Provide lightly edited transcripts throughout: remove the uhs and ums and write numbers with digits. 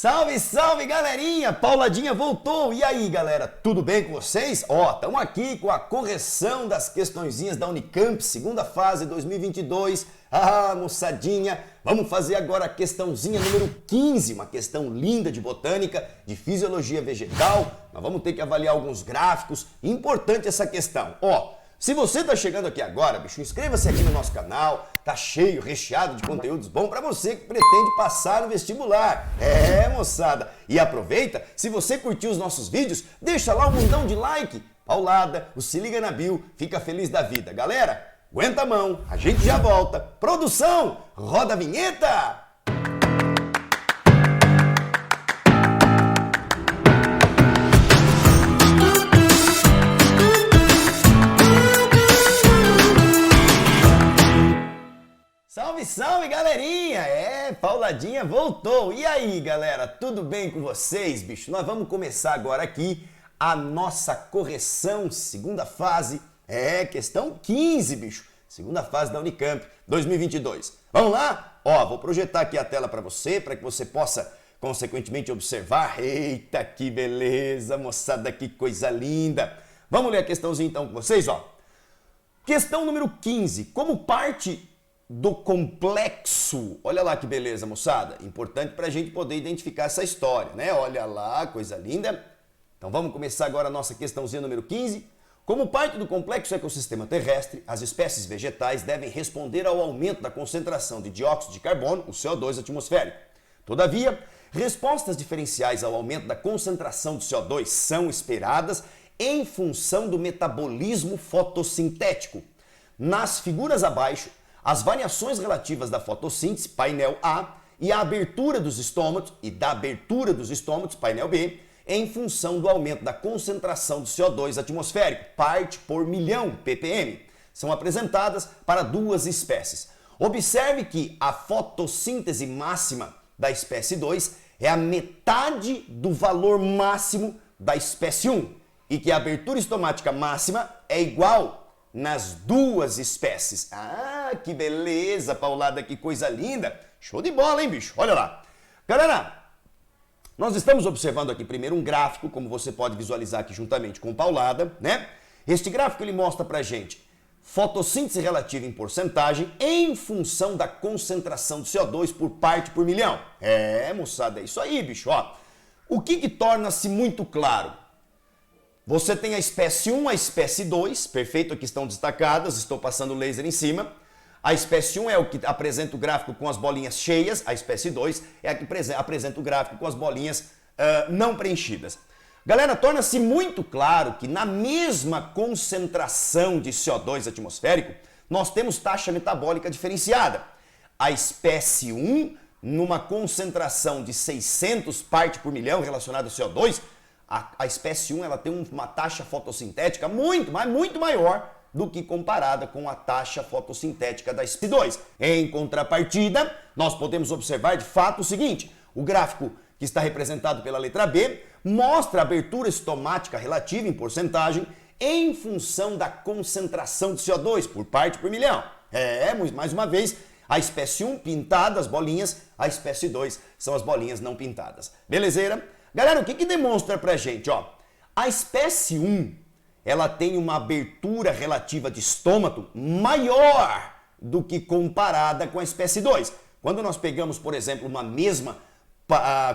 Salve, salve, galerinha! Pauladinha voltou! E aí, galera, tudo bem com vocês? Estamos aqui com a correção das questõezinhas da Unicamp, segunda fase 2022. Moçadinha, vamos fazer agora a questãozinha número 15, uma questão linda de botânica, de fisiologia vegetal. Nós vamos ter que avaliar alguns gráficos. Importante essa questão. Se você tá chegando aqui agora, bicho, inscreva-se aqui no nosso canal. Tá cheio, recheado de conteúdos bons para você que pretende passar no vestibular. Moçada. E aproveita, se você curtiu os nossos vídeos, deixa lá um montão de like. Paulada, o Se Liga na Bio, fica feliz da vida. Galera, aguenta a mão, a gente já volta. Produção, roda a vinheta! Salve, salve, galerinha! Pauladinha voltou! E aí, galera, tudo bem com vocês, bicho? Nós vamos começar agora aqui a nossa correção, segunda fase, questão 15, bicho. Segunda fase da Unicamp 2022. Vamos lá? Vou projetar aqui a tela para que você possa, consequentemente, observar. Eita, que beleza, moçada, que coisa linda! Vamos ler a questãozinha então com vocês, Questão número 15. Como parte do complexo, olha lá que beleza, moçada, importante para a gente poder identificar essa história, né? Olha lá, coisa linda. Então vamos começar agora a nossa questãozinha número 15. Como parte do complexo ecossistema terrestre, as espécies vegetais devem responder ao aumento da concentração de dióxido de carbono, o CO2 atmosférico. Todavia, respostas diferenciais ao aumento da concentração de CO2 são esperadas em função do metabolismo fotossintético. Nas figuras abaixo, as variações relativas da fotossíntese, painel A, e a abertura dos estômatos e da abertura dos estômatos, painel B, em função do aumento da concentração de CO2 atmosférico, parte por milhão, ppm, são apresentadas para duas espécies. Observe que a fotossíntese máxima da espécie 2 é a metade do valor máximo da espécie 1 e que a abertura estomática máxima é igual nas duas espécies. Que beleza, Paulada, que coisa linda. Show de bola, hein, bicho? Olha lá. Galera, nós estamos observando aqui primeiro um gráfico, como você pode visualizar aqui juntamente com Paulada, né? Este gráfico ele mostra pra gente fotossíntese relativa em porcentagem em função da concentração de CO2 por parte por milhão. Moçada, é isso aí, bicho. O que torna-se muito claro? Você tem a espécie 1, a espécie 2, perfeito, aqui estão destacadas, estou passando o laser em cima. A espécie 1 é o que apresenta o gráfico com as bolinhas cheias, a espécie 2 é a que apresenta o gráfico com as bolinhas não preenchidas. Galera, torna-se muito claro que na mesma concentração de CO2 atmosférico, nós temos taxa metabólica diferenciada. A espécie 1, numa concentração de 600 partes por milhão relacionada ao CO2, a espécie 1 ela tem uma taxa fotossintética muito maior do que comparada com a taxa fotossintética da espécie 2. Em contrapartida, nós podemos observar de fato o seguinte: o gráfico que está representado pela letra B mostra a abertura estomática relativa em porcentagem em função da concentração de CO2 por parte por milhão. Mais uma vez, a espécie 1 pintada, as bolinhas, a espécie 2 são as bolinhas não pintadas. Belezeira? Galera, o que demonstra pra gente? A espécie 1, ela tem uma abertura relativa de estômato maior do que comparada com a espécie 2. Quando nós pegamos, por exemplo, uma mesma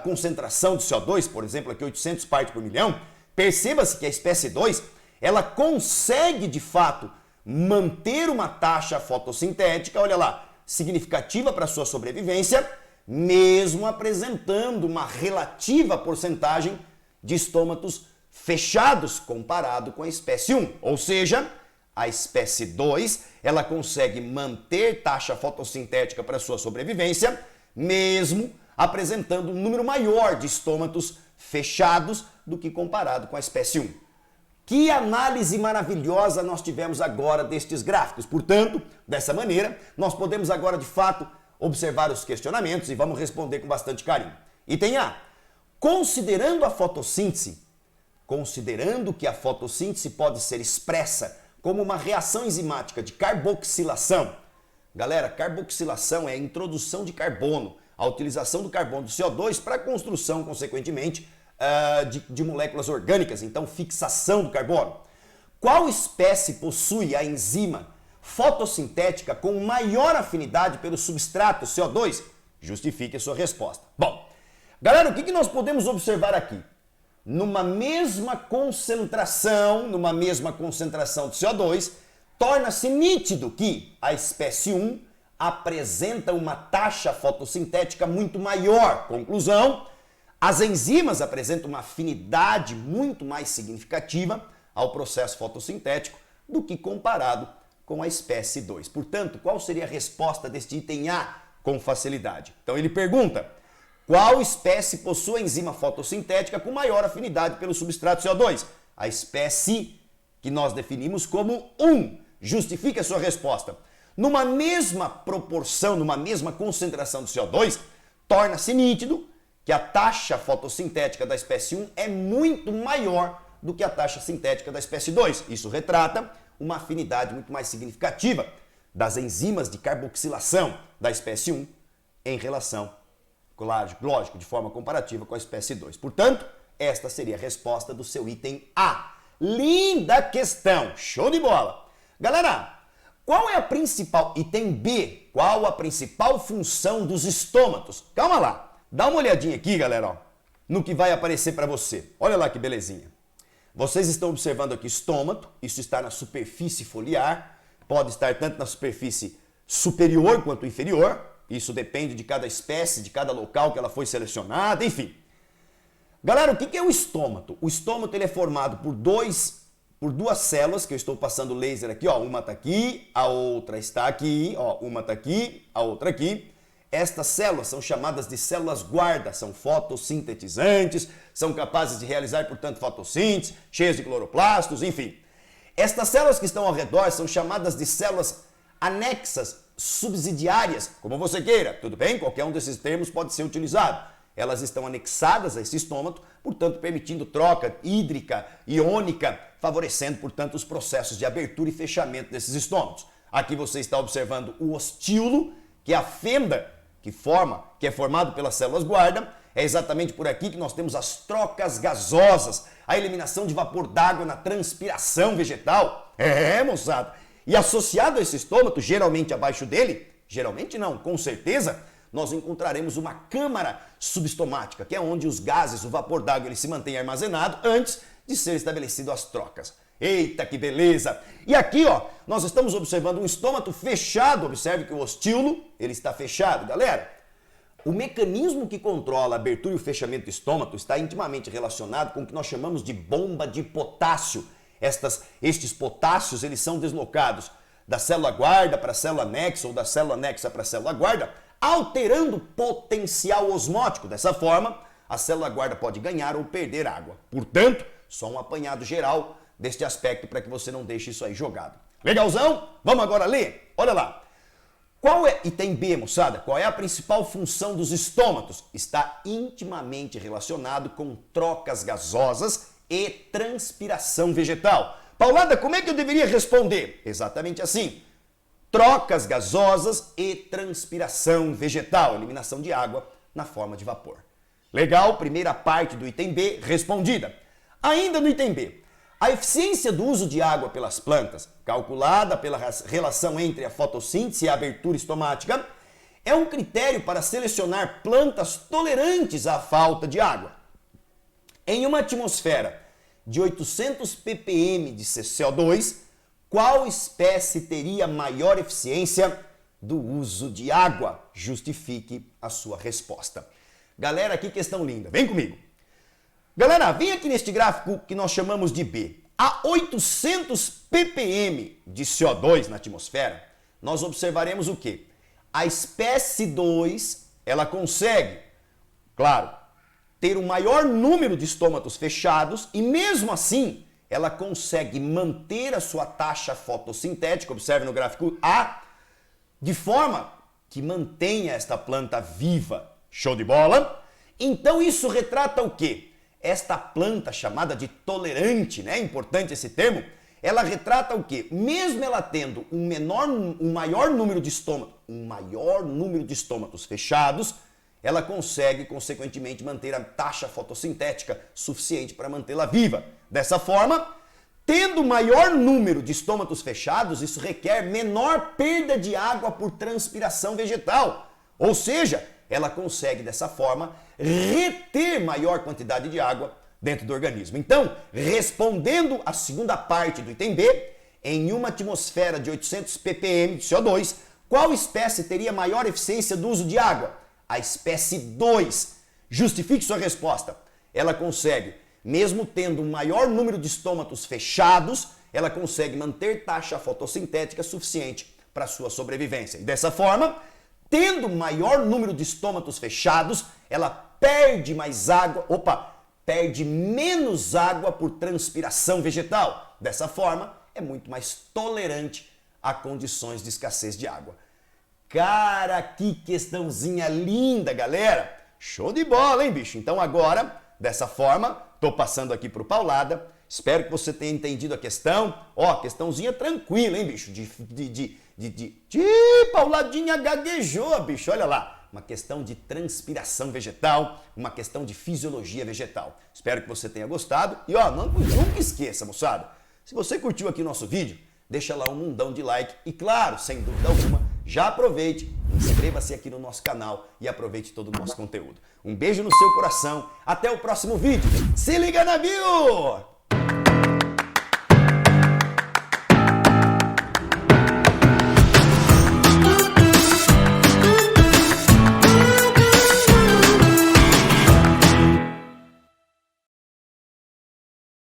concentração de CO2, por exemplo, aqui 800 partes por milhão, perceba-se que a espécie 2, ela consegue, de fato, manter uma taxa fotossintética, olha lá, significativa para sua sobrevivência, mesmo apresentando uma relativa porcentagem de estômatos fechados comparado com a espécie 1. Ou seja, a espécie 2, ela consegue manter taxa fotossintética para sua sobrevivência, mesmo apresentando um número maior de estômatos fechados do que comparado com a espécie 1. Que análise maravilhosa nós tivemos agora destes gráficos. Portanto, dessa maneira, nós podemos agora, de fato, observar os questionamentos e vamos responder com bastante carinho. Item A. Considerando que a fotossíntese pode ser expressa como uma reação enzimática de carboxilação. Galera, carboxilação é a introdução de carbono a utilização do carbono do CO2 para a construção, consequentemente, de moléculas orgânicas, então fixação do carbono. Qual espécie possui a enzima fotossintética com maior afinidade pelo substrato CO2? Justifique a sua resposta. Bom, galera, o que nós podemos observar aqui? Numa mesma concentração de CO2, torna-se nítido que a espécie 1 apresenta uma taxa fotossintética muito maior. Conclusão, as enzimas apresentam uma afinidade muito mais significativa ao processo fotossintético do que comparado com a espécie 2. Portanto, qual seria a resposta deste item A com facilidade? Então ele pergunta, qual espécie possui a enzima fotossintética com maior afinidade pelo substrato CO2? A espécie que nós definimos como 1. Justifique a sua resposta. Numa mesma proporção, numa mesma concentração de CO2, torna-se nítido que a taxa fotossintética da espécie 1 é muito maior do que a taxa sintética da espécie 2. Isso retrata uma afinidade muito mais significativa das enzimas de carboxilação da espécie 1 em relação, lógico, de forma comparativa com a espécie 2. Portanto, esta seria a resposta do seu item A. Linda questão! Show de bola! Galera, qual é a principal, item B, qual a principal função dos estômatos? Calma lá, dá uma olhadinha aqui, galera, ó, no que vai aparecer para você. Olha lá que belezinha. Vocês estão observando aqui estômato, isso está na superfície foliar, pode estar tanto na superfície superior quanto inferior, isso depende de cada espécie, de cada local que ela foi selecionada, enfim. Galera, o que é o estômato? O estômato ele é formado por duas células, que eu estou passando laser aqui, ó, uma está aqui, a outra está aqui, ó, uma está aqui, a outra aqui. Estas células são chamadas de células guarda, são fotossintetizantes, são capazes de realizar, portanto, fotossíntese, cheias de cloroplastos, enfim. Estas células que estão ao redor são chamadas de células anexas, subsidiárias, como você queira, tudo bem? Qualquer um desses termos pode ser utilizado. Elas estão anexadas a esse estômato, portanto, permitindo troca hídrica, iônica, favorecendo, portanto, os processos de abertura e fechamento desses estômatos. Aqui você está observando o ostíolo, que é a fenda que é formado pelas células guarda. É exatamente por aqui que nós temos as trocas gasosas, a eliminação de vapor d'água na transpiração vegetal. Moçada! E associado a esse estômato, geralmente abaixo dele, geralmente não, com certeza, nós encontraremos uma câmara subestomática, que é onde os gases, o vapor d'água, ele se mantém armazenado antes de ser estabelecido as trocas. Eita, que beleza! E aqui, ó, nós estamos observando um estômato fechado. Observe que o ostíolo, ele está fechado. Galera, o mecanismo que controla a abertura e o fechamento do estômato está intimamente relacionado com o que nós chamamos de bomba de potássio. Estes potássios, eles são deslocados da célula guarda para a célula anexa ou da célula anexa para a célula guarda, alterando o potencial osmótico. Dessa forma, a célula guarda pode ganhar ou perder água. Portanto, só um apanhado geral deste aspecto para que você não deixe isso aí jogado. Legalzão? Vamos agora ler? Olha lá. Item B, moçada, qual é a principal função dos estômatos? Está intimamente relacionado com trocas gasosas e transpiração vegetal. Paulada, como é que eu deveria responder? Exatamente assim. Trocas gasosas e transpiração vegetal, eliminação de água na forma de vapor. Legal, primeira parte do item B respondida. Ainda no item B, a eficiência do uso de água pelas plantas, calculada pela relação entre a fotossíntese e a abertura estomática, é um critério para selecionar plantas tolerantes à falta de água. Em uma atmosfera de 800 ppm de CO2, qual espécie teria maior eficiência do uso de água? Justifique a sua resposta. Galera, que questão linda. Vem comigo. Galera, vem aqui neste gráfico que nós chamamos de B. A 800 ppm de CO2 na atmosfera, nós observaremos o quê? A espécie 2, ela consegue, claro, ter um maior número de estômatos fechados e mesmo assim ela consegue manter a sua taxa fotossintética, observe no gráfico A, de forma que mantenha esta planta viva. Show de bola? Então isso retrata o quê? Esta planta chamada de tolerante, né? É importante esse termo. Ela retrata o quê? Mesmo ela tendo um maior número de estômatos fechados, ela consegue, consequentemente, manter a taxa fotossintética suficiente para mantê-la viva. Dessa forma, tendo maior número de estômatos fechados, isso requer menor perda de água por transpiração vegetal. Ou seja, ela consegue, dessa forma, reter maior quantidade de água dentro do organismo. Então, respondendo à segunda parte do item B, em uma atmosfera de 800 ppm de CO2, qual espécie teria maior eficiência do uso de água? A espécie 2. Justifique sua resposta. Ela consegue, mesmo tendo um maior número de estômatos fechados, ela consegue manter taxa fotossintética suficiente para sua sobrevivência. E dessa forma, tendo maior número de estômatos fechados, ela perde perde menos água por transpiração vegetal. Dessa forma, é muito mais tolerante a condições de escassez de água. Cara, que questãozinha linda, galera! Show de bola, hein, bicho? Então agora, dessa forma, tô passando aqui pro Paulada. Espero que você tenha entendido a questão. Ó, questãozinha tranquila, hein, bicho? Pauladinha gaguejou, bicho. Olha lá. Uma questão de transpiração vegetal, uma questão de fisiologia vegetal. Espero que você tenha gostado. E ó, nunca esqueça, moçada. Se você curtiu aqui o nosso vídeo, deixa lá um mundão de like. E claro, sem dúvida alguma, já aproveite, inscreva-se aqui no nosso canal e aproveite todo o nosso conteúdo. Um beijo no seu coração. Até o próximo vídeo. Se liga na bio!